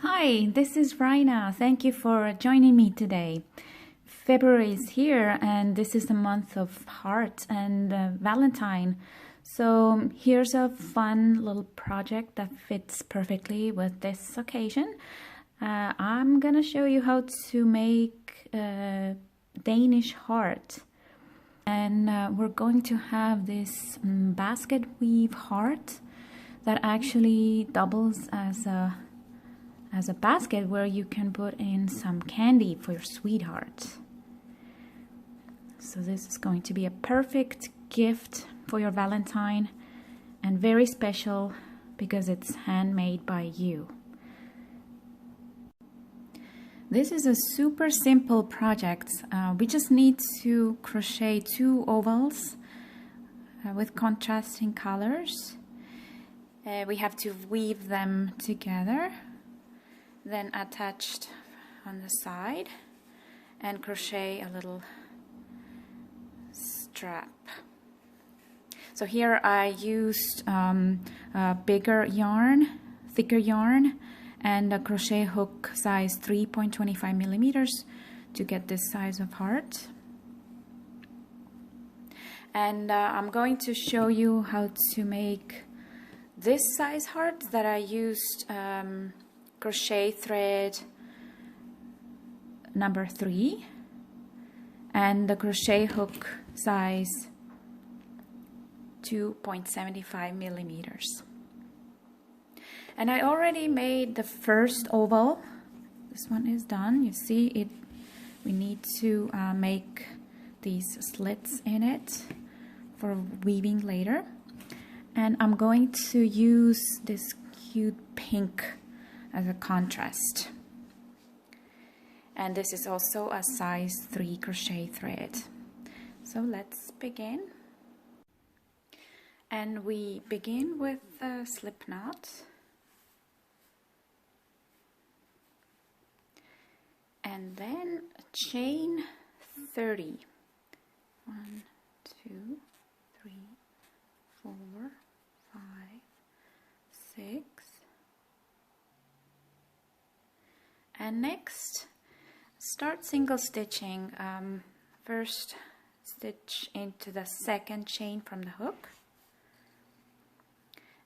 Hi, this is Raina. Thank you for joining me today. February is here and this is the month of heart and Valentine. So here's a fun little project that fits perfectly with this occasion. I'm gonna show you how to make a Danish heart. And we're going to have this basket weave heart that actually doubles as a basket where you can put in some candy for your sweetheart. So this is going to be a perfect gift for your Valentine and very special because it's handmade by you. This is a super simple project. We just need to crochet 2 ovals with contrasting colors. We have to weave them together, then attached on the side, and crochet a little strap. So here I used a bigger yarn, thicker yarn, and a crochet hook size 3.25 millimeters to get this size of heart. And I'm going to show you how to make this size heart that I used crochet thread number 3 and the crochet hook size 2.75 millimeters. And I already made the first oval. This one is done. You see it. We need to make these slits in it for weaving later. And I'm going to use this cute pink as a contrast. And this is also a size 3 crochet thread. So let's begin. And we begin with a slip knot. And then a chain 30. 1, 2, 3, 4, 5, 6. And next, start single stitching. First stitch into the second chain from the hook,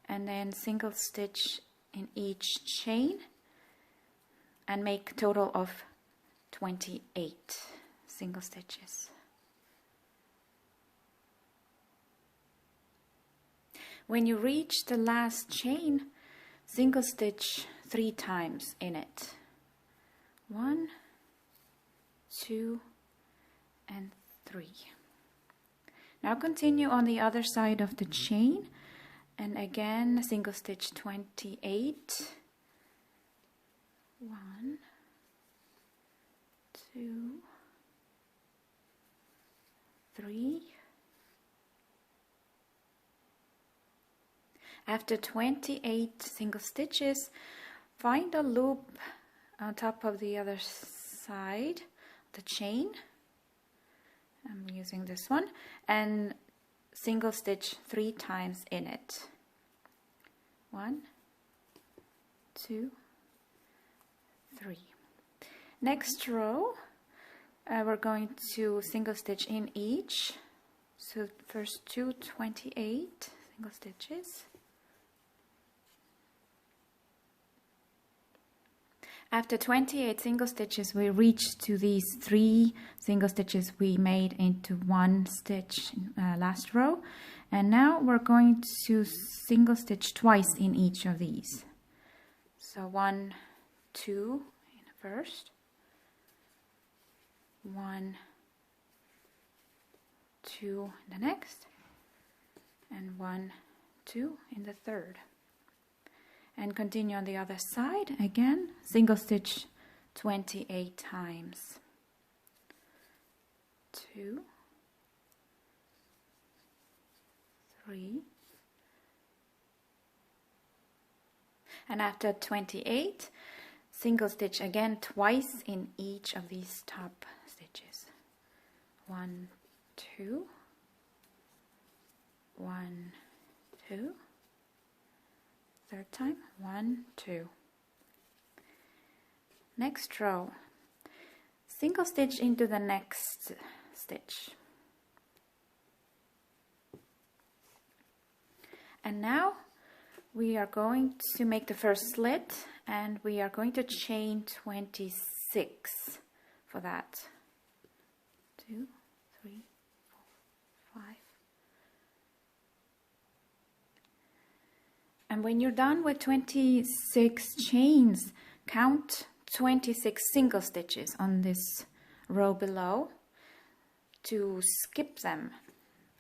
and then single stitch in each chain, and make a total of 28 single stitches. When you reach the last chain, single stitch 3 times in it. 1, 2, and 3. Now continue on the other side of the chain, and again single stitch 28. 1, 2, 3. After 28 single stitches, find a loop on top of the other side, the chain. I'm using this one, and single stitch 3 times in it. 1, 2, 3. Next row, we're going to single stitch in each. So first 28 single stitches. After 28 single stitches, we reach to these 3 single stitches we made into 1 stitch last row. And now we're going to single stitch twice in each of these. So 1, 2 in the first, 1, 2 in the next, and 1, 2 in the third. And continue on the other side again, single stitch 28 times. 2, 3, and after 28, single stitch again twice in each of these top stitches. 1, 2, 1, 2. Third time, 1, 2. Next row, single stitch into the next stitch. And now we are going to make the first slit, and we are going to chain 26 for that. 2, 3, 4, 5. And when you're done with 26 chains, count 26 single stitches on this row below to skip them,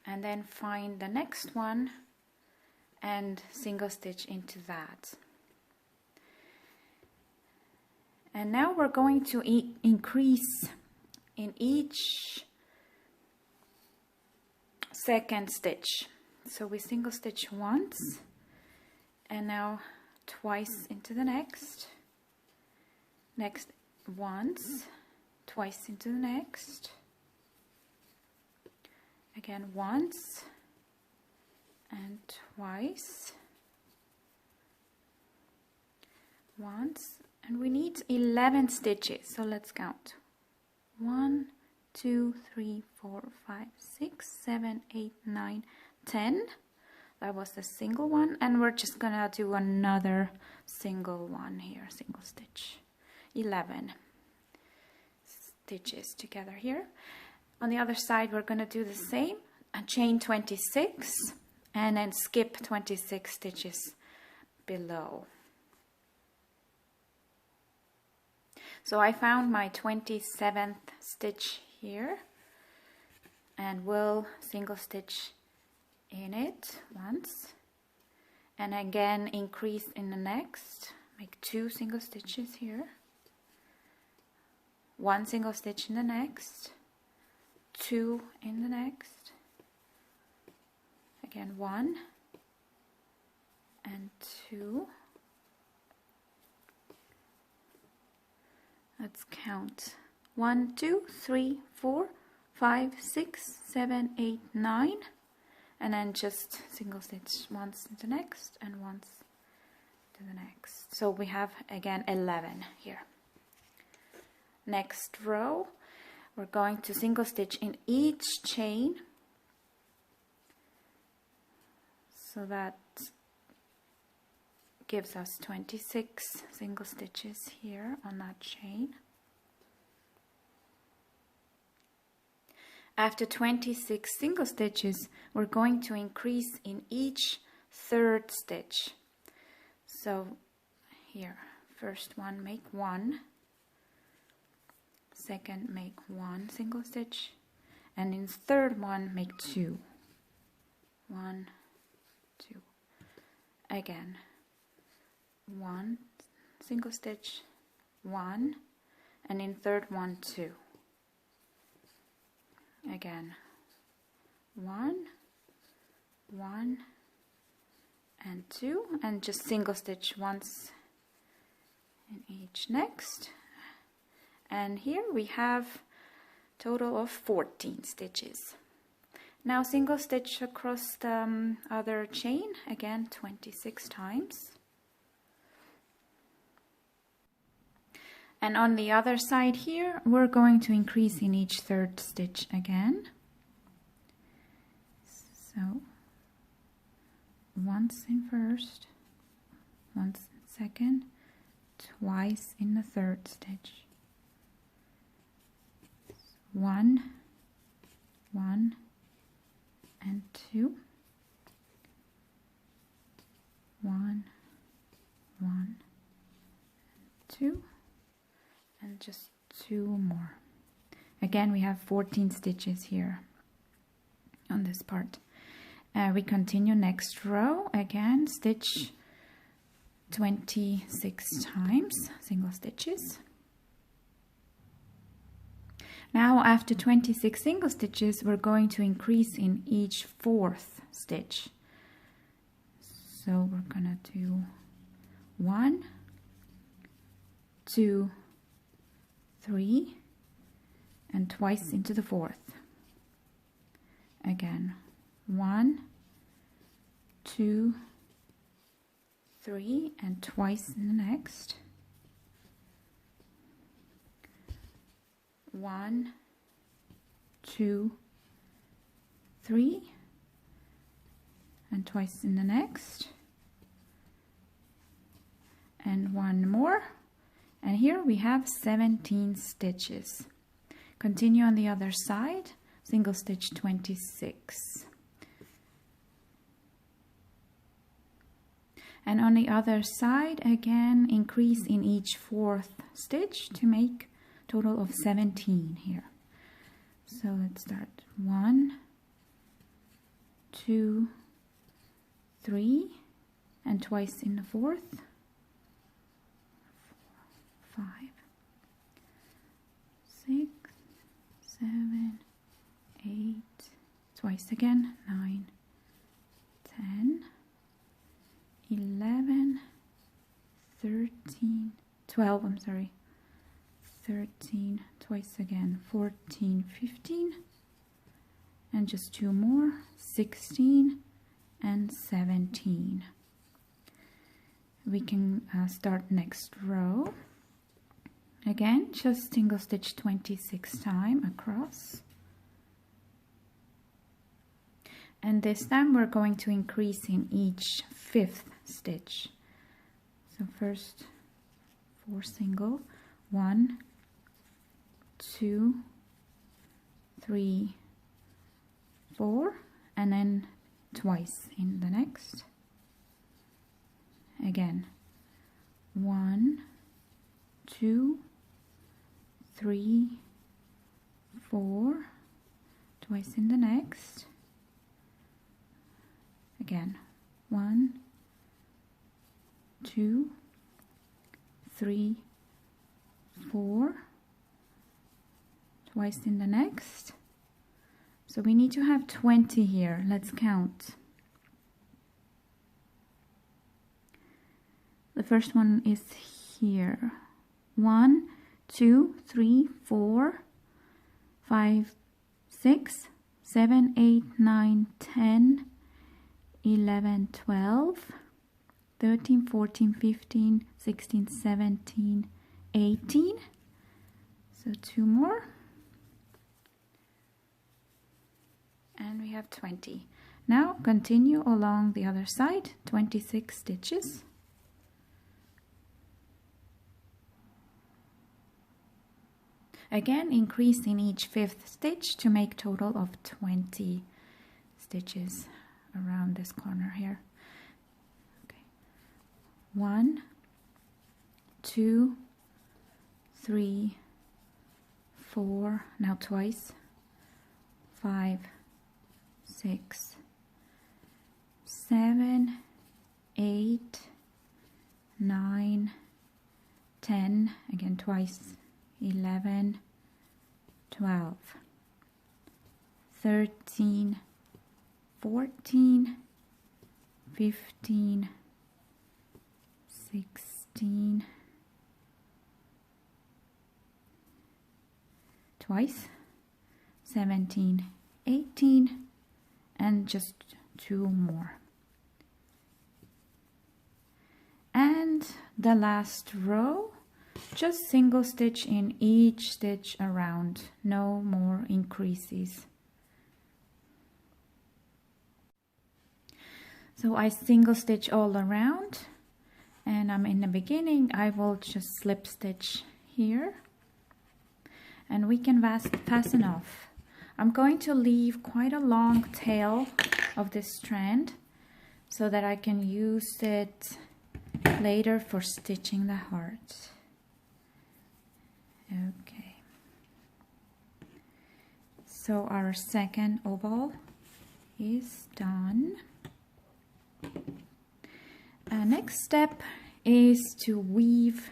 and then find the next one and single stitch into that. And now we're going to increase in each second stitch. So we single stitch once, and now twice into the next once, twice into the next, again once and twice, once, and we need 11 stitches, so let's count. 1, 2, 3, 4, 5, 6, 7, 8, 9, 10. That was the single one, and we're just gonna do another single one here, single stitch. 11 stitches together here. On the other side we're gonna do the same, and chain 26 and then skip 26 stitches below. So I found my 27th stitch here, and we'll single stitch in it once, and again increase in the next, make 2 single stitches here, 1 single stitch in the next, 2 in the next, again 1 and 2. Let's count. 1, 2, 3, 4, 5, 6, 7, 8, 9, and then just single stitch once to the next and once to the next. So we have again 11 here. Next row, we're going to single stitch in each chain, so that gives us 26 single stitches here on that chain. After 26 single stitches, we're going to increase in each third stitch. So here, first one, make 1, second, make 1 single stitch, and in the third one, make 2. 1, 2. Again, 1 single stitch, 1, and in third one 2. Again, 1, 1, and 2, and just single stitch once in each next. And here we have total of 14 stitches. Now single stitch across the other chain, again 26 times. And on the other side here, we're going to increase in each third stitch again. So once in first, once in second, twice in the third stitch. 1, 1, and 2. 1, 1, and 2. And just 2 more. Again, we have 14 stitches here on this part. We continue next row, again stitch 26 times, single stitches. Now after 26 single stitches, we're going to increase in each fourth stitch. So we're gonna do 1, 2, 3, and twice into the fourth. Again, 1, 2, 3, and twice in the next. 1, 2, 3, and twice in the next, and one more, and here we have 17 stitches. Continue on the other side, single stitch 26. And on the other side, again, increase in each 4th stitch to make a total of 17 here. So let's start 1, 2, 3, and twice in the 4th, 4, 5, 6, 7, 8, twice again, 9, 10, 11, 13, 12, 13, twice again, 14, 15, and just 2 more, 16 and 17. We can start next row. Again, just single stitch 26 times across. And this time we're going to increase in each 5th stitch. So first 4 single, 1, 2, 3, 4, and then twice in the next. Again, 1, 2, 3, 4, twice in the next. Again, 1, 2, 3, 4, twice in the next. So we need to have 20 here. Let's count. The first one is here. 1, 2, 3, 4, 5, 6, 7, 8, 9, 10, 11, 12, 13, 14, 15, 16, 17, 18. So 2 more. And we have 20. Now continue along the other side, 26 stitches. Again, increase in each 5th stitch to make total of 20 stitches around this corner here. Okay. 1, 2, 3, 4, now twice, 5, 6, 7, 8, 9, 10, again twice, 11, 12, 13, 14, 15, 16, twice, 17, 18, and just 2 more. And the last row, just single stitch in each stitch around, no more increases. So I single stitch all around, and I'm in the beginning, I will just slip stitch here, and we can fasten off. I'm going to leave quite a long tail of this strand so that I can use it later for stitching the heart. Okay. So our second oval is done. Next step is to weave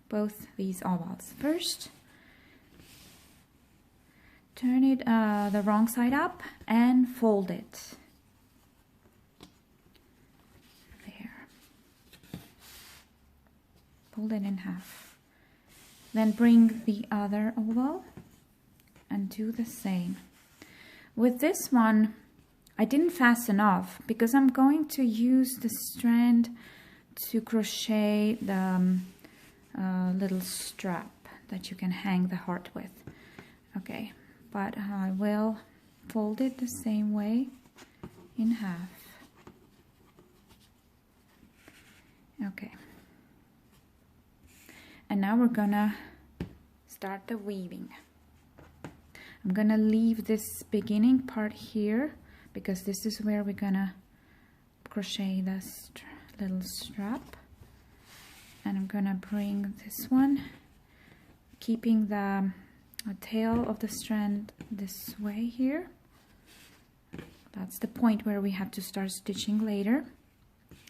both these ovals. First, turn it the wrong side up and fold it. There. Fold it in half. Then bring the other oval and do the same. With this one, I didn't fasten off because I'm going to use the strand to crochet the little strap that you can hang the heart with. Okay, but I will fold it the same way in half. Okay, and now we're gonna start the weaving. I'm gonna leave this beginning part here because this is where we're gonna crochet this little strap, and I'm gonna bring this one, keeping the tail of the strand this way here. That's the point where we have to start stitching later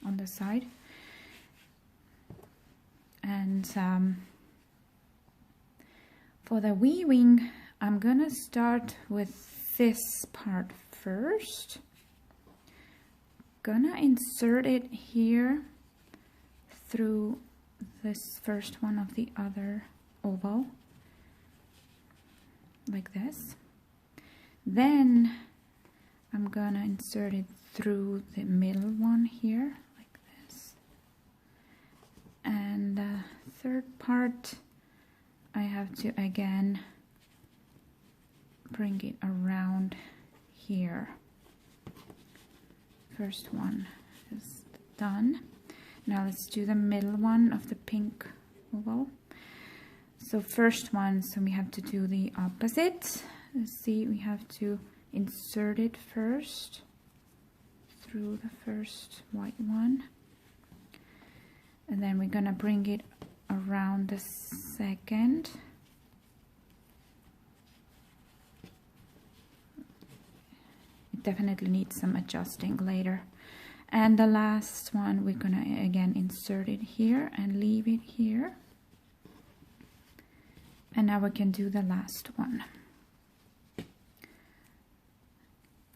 on the side. And for the weaving, I'm gonna start with this part first. Gonna insert it here through this first one of the other oval, like this. Then I'm gonna insert it through the middle one here, like this. And the third part, I have to again bring it around here. First one is done. Now let's do the middle one of the pink oval. So first one, so we have to do the opposite. Let's see, we have to insert it first through the first white one, and then we're gonna bring it around the second. It definitely needs some adjusting later. And the last one, we're gonna again insert it here and leave it here. And now we can do the last one.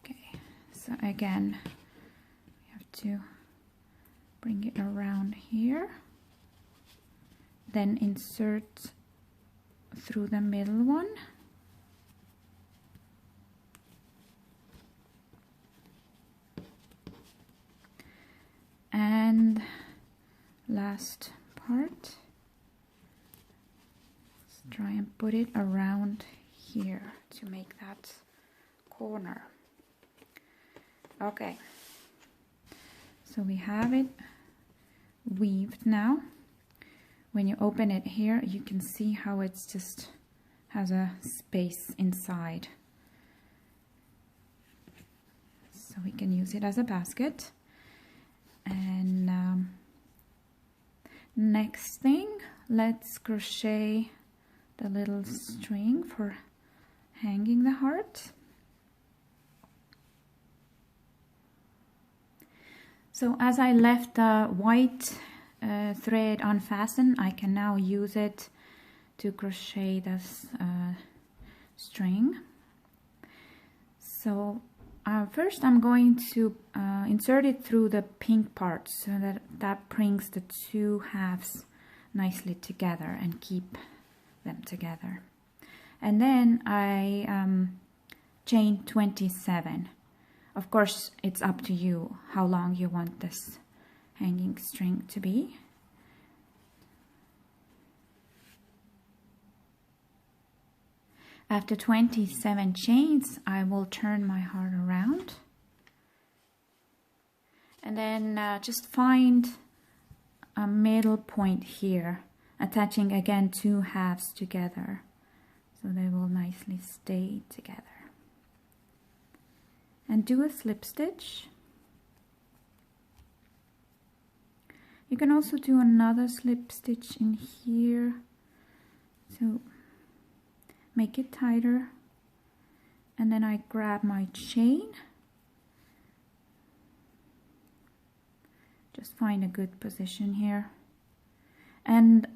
Okay, so again, we have to bring it around here, then insert through the middle one, and last part, let's try and put it around here to make that corner. Okay, so we have it weaved now. When you open it here, you can see how it's just has a space inside, so we can use it as a basket. And next thing, let's crochet the little string for hanging the heart. So as I left the white thread unfastened, I can now use it to crochet this string. So first I'm going to insert it through the pink part so that brings the two halves nicely together and keep them together. And then I chain 27. Of course, it's up to you how long you want this hanging string to be. After 27 chains, I will turn my heart around. And then just find a middle point here, attaching again two halves together, so they will nicely stay together. And do a slip stitch. You can also do another slip stitch in here to make it tighter. And then I grab my chain. Just find a good position here. And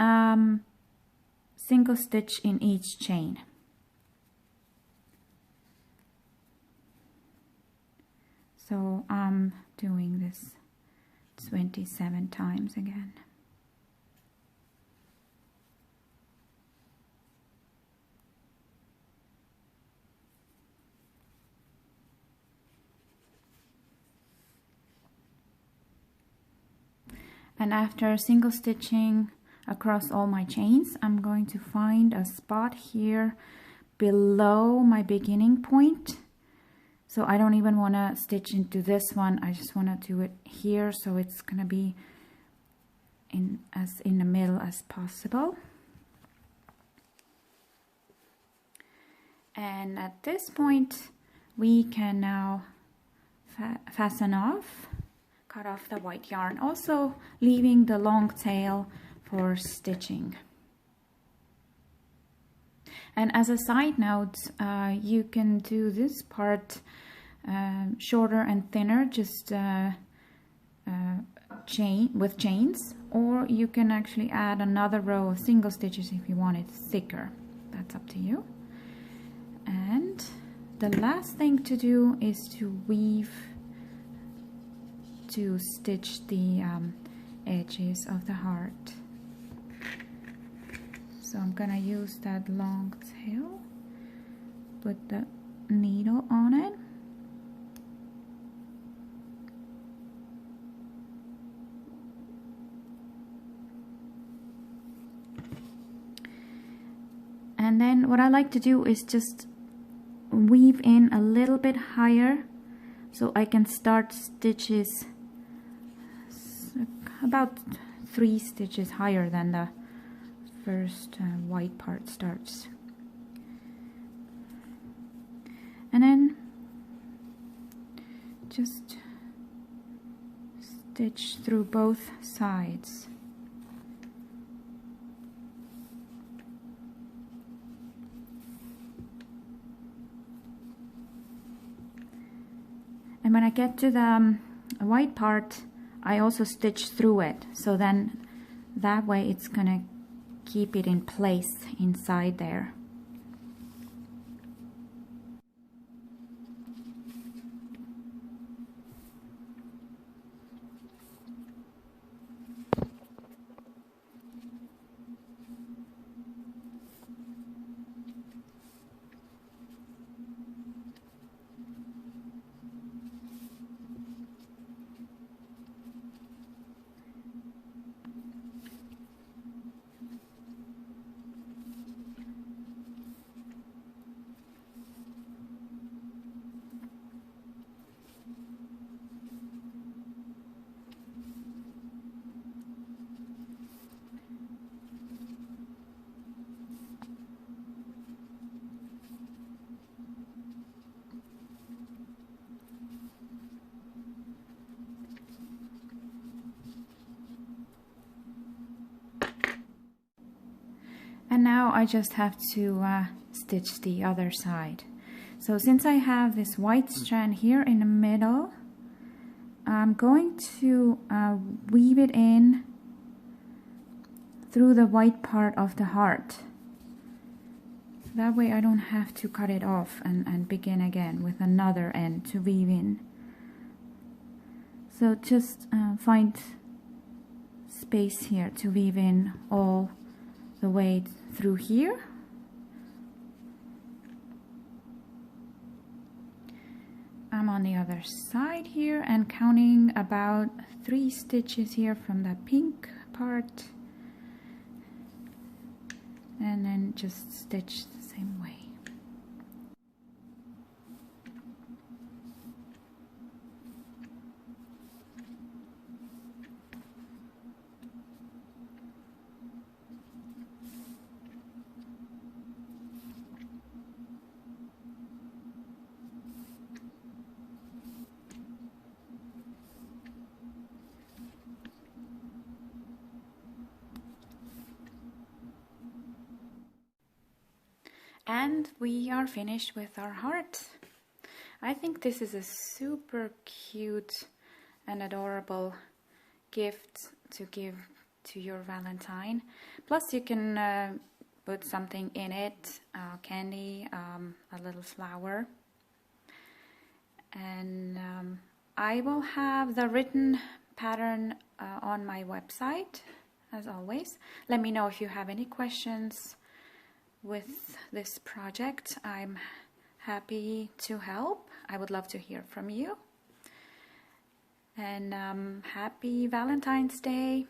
single stitch in each chain. So I'm doing this 27 times again. And after single stitching across all my chains, I'm going to find a spot here below my beginning point. So I don't even want to stitch into this one. I just want to do it here, so it's gonna be in the middle as possible. And at this point we can now fasten off, cut off the white yarn, also leaving the long tail for stitching. And as a side note, you can do this part shorter and thinner, just with chains, or you can actually add another row of single stitches if you want it thicker. That's up to you. And the last thing to do is to weave, to stitch the edges of the heart. So I'm gonna use that long tail, put the needle on it, and then what I like to do is just weave in a little bit higher, so I can start stitches about 3 stitches higher than the first white part starts. And then just stitch through both sides. And when I get to the white part, I also stitch through it, so then that way it's gonna keep it in place inside there. And now I just have to stitch the other side. So since I have this white strand here in the middle, I'm going to weave it in through the white part of the heart. That way I don't have to cut it off and begin again with another end to weave in. So just find space here to weave in all the way through here. I'm on the other side here and counting about 3 stitches here from the pink part, and then just stitch the same way. And we are finished with our heart. I think this is a super cute and adorable gift to give to your Valentine. Plus you can put something in it, candy, a little flower. And I will have the written pattern on my website, as always. Let me know if you have any questions with this project. I'm happy to help. I would love to hear from you. And happy Valentine's Day.